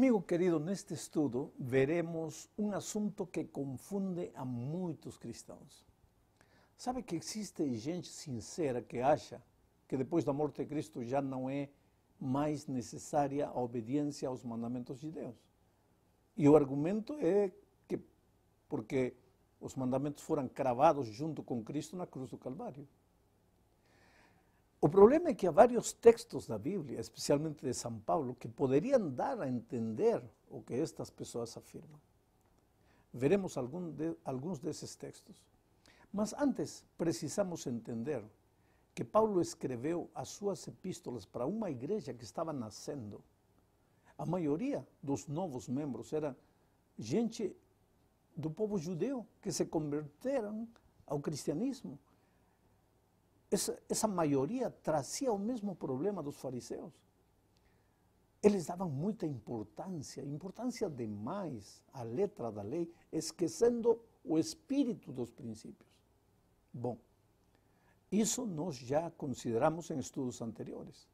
Amigo querido, neste estudo veremos um assunto que confunde a muitos cristãos. Sabe que existe gente sincera que acha que depois da morte de Cristo já não é mais necessária a obediência aos mandamentos de Deus. E o argumento é que porque os mandamentos foram cravados junto com Cristo na cruz do Calvário. O problema é que há vários textos da Bíblia, especialmente de São Paulo, que poderiam dar a entender o que estas pessoas afirmam. Veremos alguns desses textos. Mas antes, precisamos entender que Paulo escreveu as suas epístolas para uma igreja que estava nascendo. A maioria dos novos membros era gente do povo judeu que se converteram ao cristianismo. Essa maioria trazia o mesmo problema dos fariseus. Eles davam muita importância demais à letra da lei, esquecendo o espírito dos princípios. Bom, isso nós já consideramos em estudos anteriores.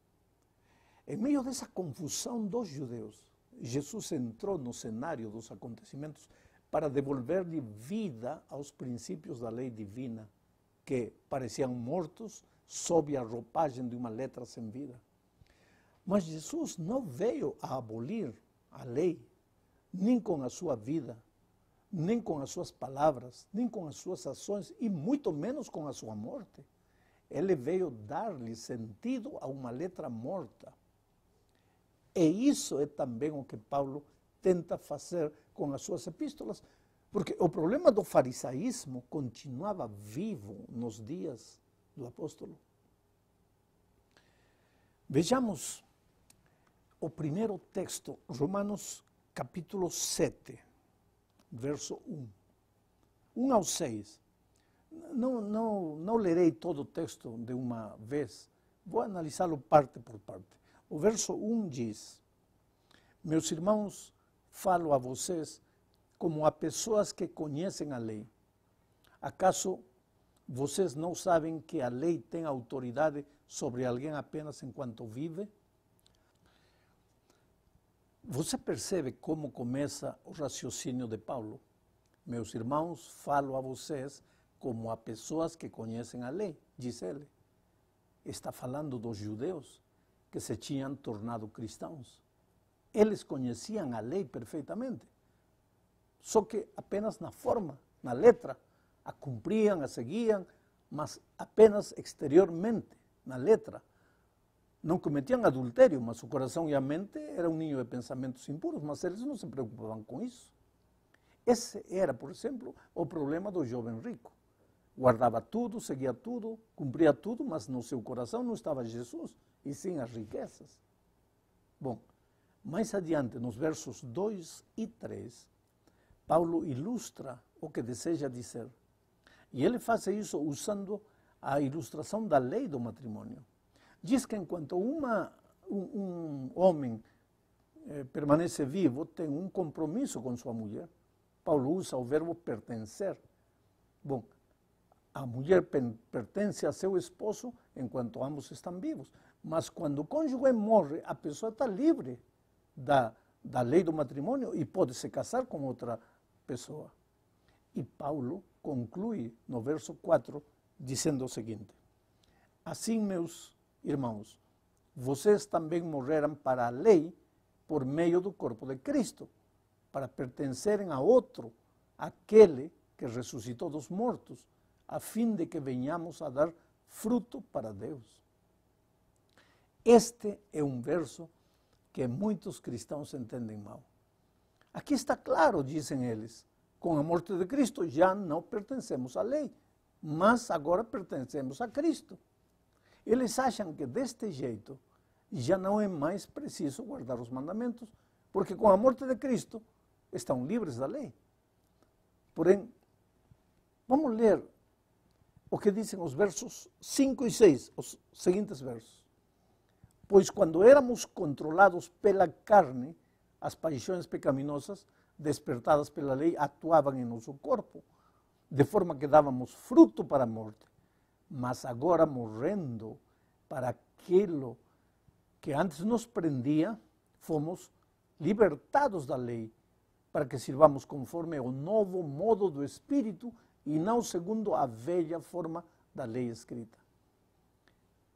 Em meio dessa confusão dos judeus, Jesus entrou no cenário dos acontecimentos para devolver-lhe vida aos princípios da lei divina, que pareciam mortos sob a roupagem de uma letra sem vida. Mas Jesus não veio a abolir a lei, nem com a sua vida, nem com as suas palavras, nem com as suas ações, e muito menos com a sua morte. Ele veio dar-lhe sentido a uma letra morta. E isso é também o que Paulo tenta fazer com as suas epístolas, porque o problema do farisaísmo continuava vivo nos dias do apóstolo. Vejamos o primeiro texto, Romanos capítulo 7, verso 1. 1 ao 6. Não lerei todo o texto de uma vez, vou analisá-lo parte por parte. O verso 1 diz: meus irmãos, falo a vocês como a pessoas que conhecem a lei. Acaso vocês não sabem que a lei tem autoridade sobre alguém apenas enquanto vive? Você percebe como começa o raciocínio de Paulo? Meus irmãos, falo a vocês como a pessoas que conhecem a lei, diz ele. Está falando dos judeus que se tinham tornado cristãos. Eles conheciam a lei perfeitamente, só que apenas na forma, na letra, a cumpriam, a seguiam, mas apenas exteriormente, na letra. Não cometiam adultério, mas o coração e a mente eram um ninho de pensamentos impuros, mas eles não se preocupavam com isso. Esse era, por exemplo, o problema do jovem rico. Guardava tudo, seguia tudo, cumpria tudo, mas no seu coração não estava Jesus, e sim as riquezas. Bom, mais adiante, nos versos 2 e 3, Paulo ilustra o que deseja dizer. E ele faz isso usando a ilustração da lei do matrimônio. Diz que enquanto um homem permanece vivo, tem um compromisso com sua mulher. Paulo usa o verbo pertencer. Bom, a mulher pertence a seu esposo enquanto ambos estão vivos. Mas quando o cônjuge morre, a pessoa está livre da lei do matrimônio e pode se casar com outra pessoa. E Paulo conclui no verso 4 dizendo o seguinte: assim, meus irmãos, vocês também morreram para a lei por meio do corpo de Cristo, para pertencerem a outro, aquele que ressuscitou dos mortos, a fim de que venhamos a dar fruto para Deus. Este é um verso que muitos cristãos entendem mal. Aqui está claro, dizem eles, com a morte de Cristo já não pertencemos à lei, mas agora pertencemos a Cristo. Eles acham que deste jeito já não é mais preciso guardar os mandamentos, porque com a morte de Cristo estão livres da lei. Porém, vamos ler o que dizem os versos 5 e 6, os seguintes versos. Pois quando éramos controlados pela carne, as paixões pecaminosas despertadas pela lei atuavam em nosso corpo, de forma que dávamos fruto para a morte. Mas agora, morrendo para aquilo que antes nos prendia, fomos libertados da lei, para que sirvamos conforme ao novo modo do Espírito e não segundo a velha forma da lei escrita.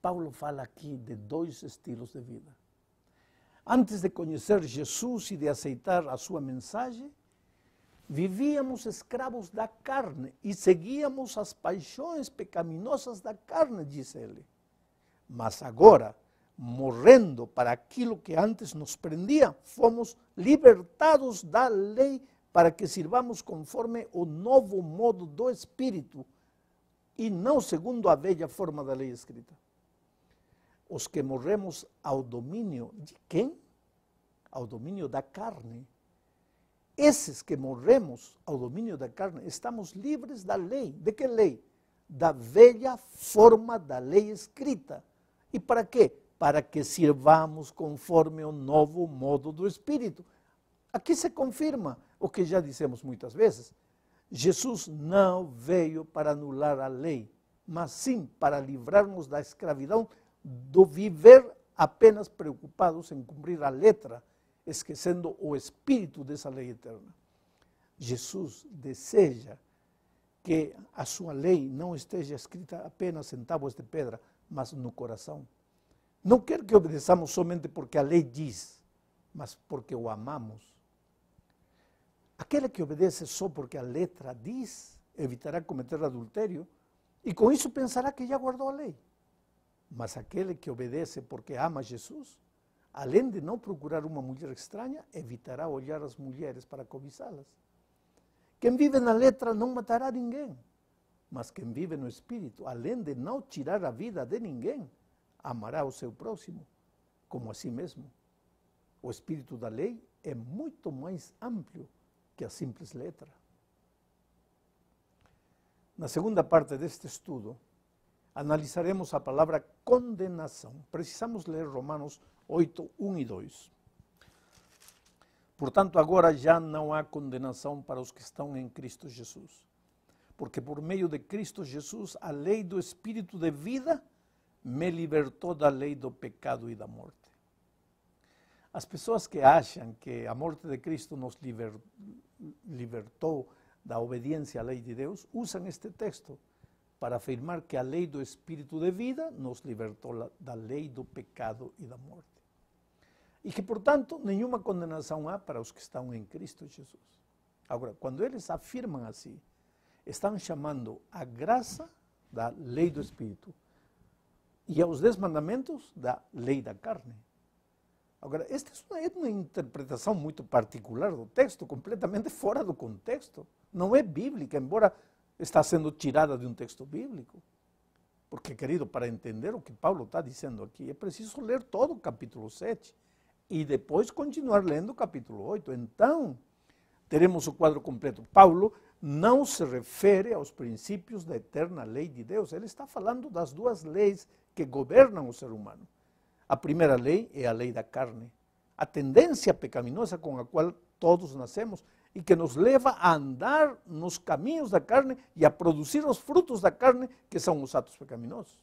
Paulo fala aqui de dois estilos de vida. Antes de conhecer Jesus e de aceitar a sua mensagem, vivíamos escravos da carne e seguíamos as paixões pecaminosas da carne, diz ele. Mas agora, morrendo para aquilo que antes nos prendia, fomos libertados da lei para que sirvamos conforme o novo modo do Espírito e não segundo a velha forma da lei escrita. Os que morremos ao domínio de quem? Ao domínio da carne. Esses que morremos ao domínio da carne, estamos livres da lei. De que lei? Da velha forma da lei escrita. E para quê? Para que sirvamos conforme o novo modo do Espírito. Aqui se confirma o que já dissemos muitas vezes. Jesus não veio para anular a lei, mas sim para livrar-nos da escravidão do viver apenas preocupados em cumprir a letra, esquecendo o espírito dessa lei eterna. Jesus deseja que a sua lei não esteja escrita apenas em tábuas de pedra, mas no coração. Não quer que obedeçamos somente porque a lei diz, mas porque o amamos. Aquele que obedece só porque a letra diz, evitará cometer adultério e com isso pensará que já guardou a lei. Mas aquele que obedece porque ama Jesus, além de não procurar uma mulher estranha, evitará olhar as mulheres para cobiçá-las. Quem vive na letra não matará ninguém, mas quem vive no Espírito, além de não tirar a vida de ninguém, amará o seu próximo como a si mesmo. O espírito da lei é muito mais amplo que a simples letra. Na segunda parte deste estudo, analisaremos a palavra condenação. Precisamos ler Romanos 8, 1 e 2. Portanto, agora já não há condenação para os que estão em Cristo Jesus. Porque por meio de Cristo Jesus, a lei do Espírito de vida me libertou da lei do pecado e da morte. As pessoas que acham que a morte de Cristo nos libertou da obediência à lei de Deus, usam este texto para afirmar que a lei do Espírito de vida nos libertou da lei do pecado e da morte. E que, portanto, nenhuma condenação há para os que estão em Cristo Jesus. Agora, quando eles afirmam assim, estão chamando a graça da lei do Espírito e aos 10 mandamentos da lei da carne. Agora, esta é uma interpretação muito particular do texto, completamente fora do contexto. Não é bíblica, embora está sendo tirada de um texto bíblico. Porque, querido, para entender o que Paulo está dizendo aqui, é preciso ler todo o capítulo 7 e depois continuar lendo o capítulo 8. Então, teremos o quadro completo. Paulo não se refere aos princípios da eterna lei de Deus. Ele está falando das duas leis que governam o ser humano. A primeira lei é a lei da carne, a tendência pecaminosa com a qual todos nascemos e que nos leva a andar nos caminhos da carne e a produzir os frutos da carne, que são os atos pecaminosos.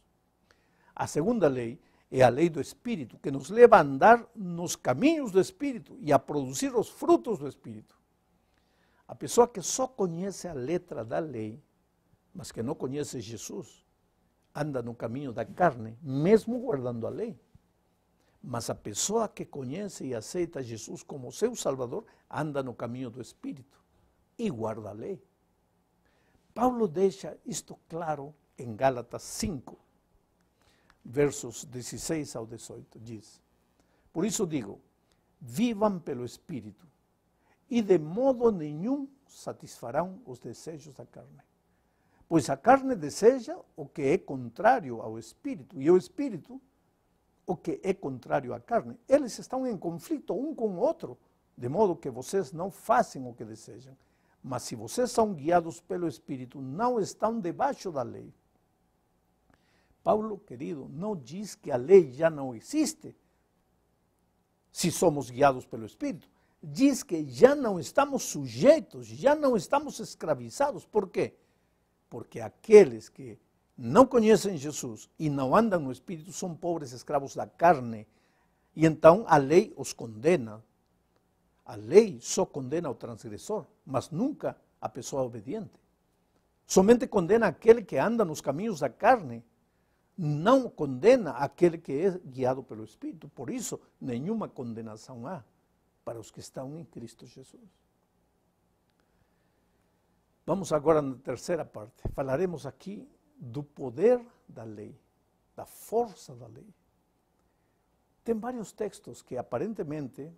A segunda lei é a lei do Espírito, que nos leva a andar nos caminhos do Espírito e a produzir os frutos do Espírito. A pessoa que só conhece a letra da lei, mas que não conhece Jesus, anda no caminho da carne, mesmo guardando a lei. Mas a pessoa que conhece e aceita Jesus como seu Salvador, anda no caminho do Espírito e guarda a lei. Paulo deixa isto claro em Gálatas 5, versos 16 ao 18, diz: por isso digo, vivam pelo Espírito, e de modo nenhum satisfarão os desejos da carne. Pois a carne deseja o que é contrário ao Espírito, e o Espírito o que é contrário à carne. Eles estão em conflito um com o outro, de modo que vocês não fazem o que desejam. Mas se vocês são guiados pelo Espírito, não estão debaixo da lei. Paulo, querido, não diz que a lei já não existe, se somos guiados pelo Espírito. Diz que já não estamos sujeitos, já não estamos escravizados. Por quê? Porque aqueles que não conhecem Jesus e não andam no Espírito são pobres escravos da carne. E então a lei os condena. A lei só condena ao transgressor, mas nunca a pessoa obediente. Somente condena aquele que anda nos caminhos da carne, não condena aquele que é guiado pelo Espírito. Por isso, nenhuma condenação há para os que estão em Cristo Jesus. Vamos agora na terceira parte. Falaremos aqui do poder da lei, da força da lei. Tem vários textos que aparentemente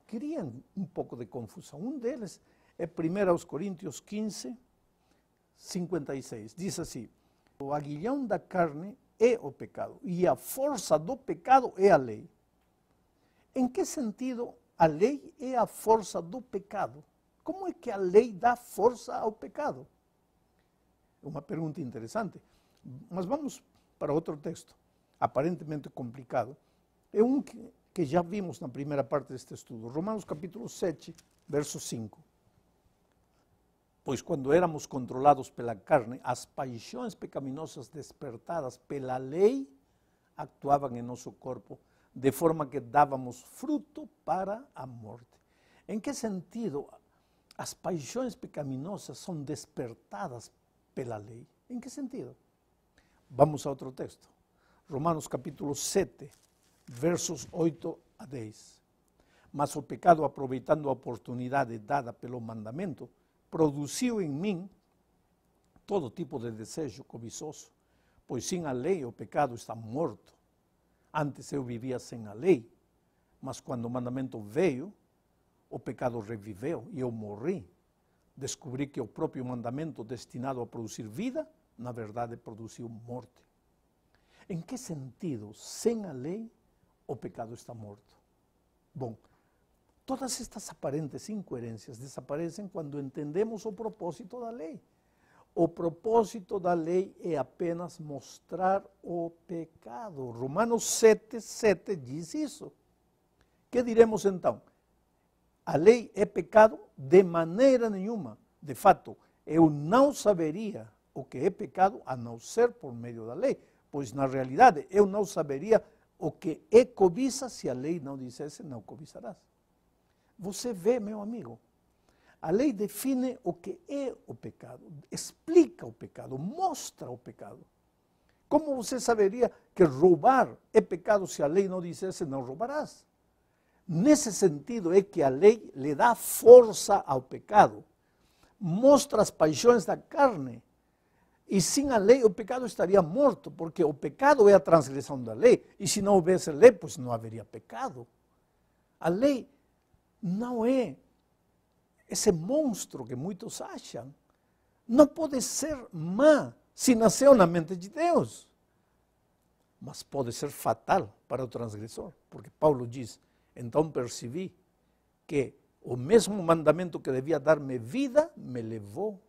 criam um pouco de confusão. Um deles é 1 Coríntios 15, 56. Diz assim: o aguilhão da carne é o pecado e a força do pecado é a lei. Em que sentido a lei é a força do pecado? Como é que a lei dá força ao pecado? É uma pergunta interessante. Mas vamos para outro texto, aparentemente complicado. É um que já vimos na primeira parte deste estudo. Romanos capítulo 7, verso 5. Pois quando éramos controlados pela carne, as paixões pecaminosas despertadas pela lei actuavam em nosso corpo, de forma que dávamos fruto para a morte. Em que sentido as paixões pecaminosas são despertadas pela lei? Em que sentido? Vamos a outro texto. Romanos capítulo 7, versos 8 a 10. Mas o pecado, aproveitando a oportunidade dada pelo mandamento, produziu em mim todo tipo de desejo cobiçoso, pois sem a lei o pecado está morto. Antes eu vivia sem a lei, mas quando o mandamento veio, o pecado reviveu e eu morri. Descobri que o próprio mandamento destinado a produzir vida, na verdade produziu morte. Em que sentido, sem a lei, o pecado está morto? Bom, todas estas aparentes incoerências desaparecem quando entendemos o propósito da lei. O propósito da lei é apenas mostrar o pecado. Romanos 7, 7 diz isso. Que diremos então? A lei é pecado? De maneira nenhuma. De fato, eu não saberia o que é pecado a não ser por meio da lei, pois na realidade eu não saberia o que é cobiça se a lei não dissesse não cobiçarás. Você vê, meu amigo, a lei define o que é o pecado, explica o pecado, mostra o pecado. Como você saberia que roubar é pecado se a lei não dissesse não roubarás? Nesse sentido é que a lei lhe dá força ao pecado, mostra as paixões da carne, e sem a lei o pecado estaria morto, porque o pecado é a transgressão da lei, e se não houvesse lei, pues não haveria pecado. A lei não é esse monstro que muitos acham. Não pode ser má se nasceu na mente de Deus, mas pode ser fatal para o transgressor, porque Paulo diz: então percebi que o mesmo mandamento que devia dar-me vida me levou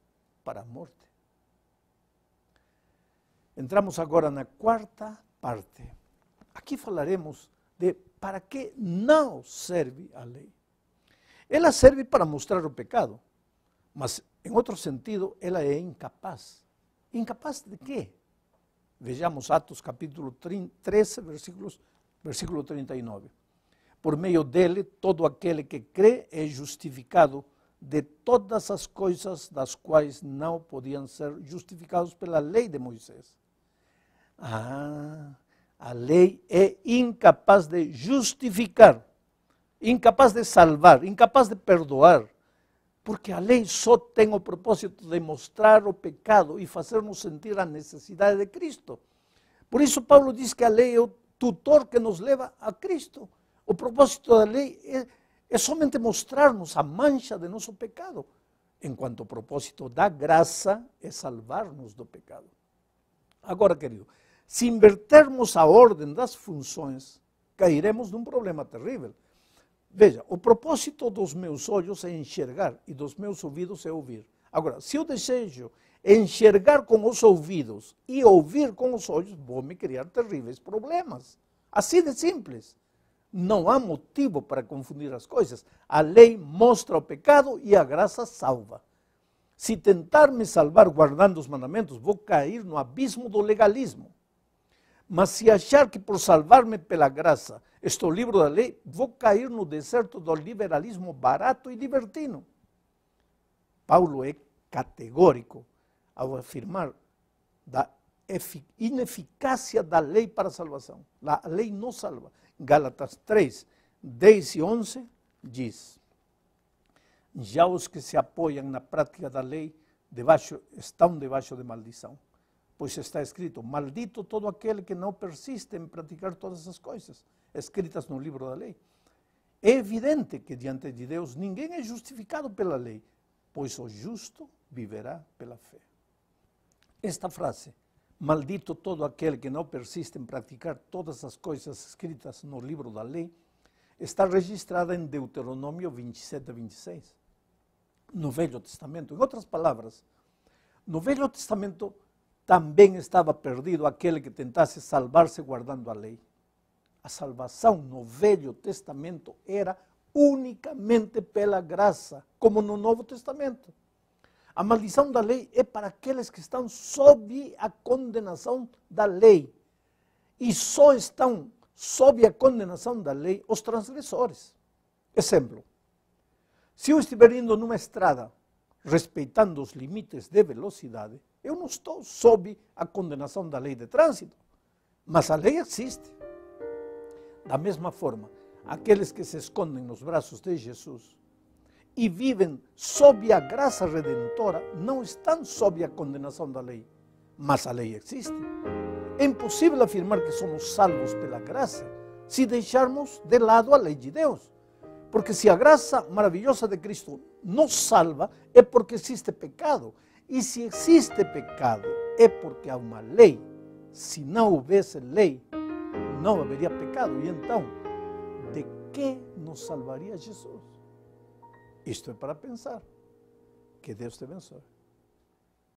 para a morte. Entramos agora na quarta parte. Aqui falaremos de para que não serve a lei. Ela serve para mostrar o pecado, mas em outro sentido ela é incapaz. ¿Incapaz de quê? Vejamos Atos capítulo 13, versículo 39. Por meio dele, todo aquele que crê é justificado de todas as coisas das quais não podiam ser justificados pela lei de Moisés. A lei é incapaz de justificar, incapaz de salvar, incapaz de perdoar, porque a lei só tem o propósito de mostrar o pecado e fazer-nos sentir a necessidade de Cristo. Por isso Paulo diz que a lei é o tutor que nos leva a Cristo. O propósito da lei é somente mostrar-nos a mancha de nosso pecado, enquanto o propósito da graça é salvar-nos do pecado. Agora, querido, se invertermos a ordem das funções, cairemos num problema terrível. Veja, o propósito dos meus olhos é enxergar e dos meus ouvidos é ouvir. Agora, se eu desejo enxergar com os ouvidos e ouvir com os olhos, vou me criar terríveis problemas. Assim de simples. Não há motivo para confundir as coisas. A lei mostra o pecado e a graça salva. Se tentar me salvar guardando os mandamentos, vou cair no abismo do legalismo. Mas se achar que por salvar-me pela graça estou livre da lei, vou cair no deserto do liberalismo barato e libertino. Paulo é categórico ao afirmar da ineficácia da lei para a salvação. A lei não salva. Gálatas 3, 10 e 11 diz: já os que se apoiam na prática da lei estão debaixo de maldição. Pois está escrito: maldito todo aquele que não persiste em praticar todas essas coisas escritas no livro da lei. É evidente que diante de Deus ninguém é justificado pela lei, pois o justo viverá pela fé. Esta frase, maldito todo aquele que não persiste em praticar todas as coisas escritas no livro da lei, está registrada em Deuteronômio 27, 26, no Velho Testamento. Em outras palavras, no Velho Testamento também estava perdido aquele que tentasse salvar-se guardando a lei. A salvação no Velho Testamento era unicamente pela graça, como no Novo Testamento. A maldição da lei é para aqueles que estão sob a condenação da lei. E só estão sob a condenação da lei os transgressores. Exemplo: se eu estiver indo numa estrada respeitando os limites de velocidade, eu não estou sob a condenação da lei de trânsito, mas a lei existe. Da mesma forma, aqueles que se escondem nos braços de Jesus e vivem sob a graça redentora não estão sob a condenação da lei, mas a lei existe. É impossível afirmar que somos salvos pela graça se deixarmos de lado a lei de Deus. Porque se a graça maravilhosa de Cristo nos salva, é porque existe pecado. E se existe pecado, é porque há uma lei. Se não houvesse lei, não haveria pecado. E então, de que nos salvaria Jesus? Isto é para pensar. Que Deus te abençoe.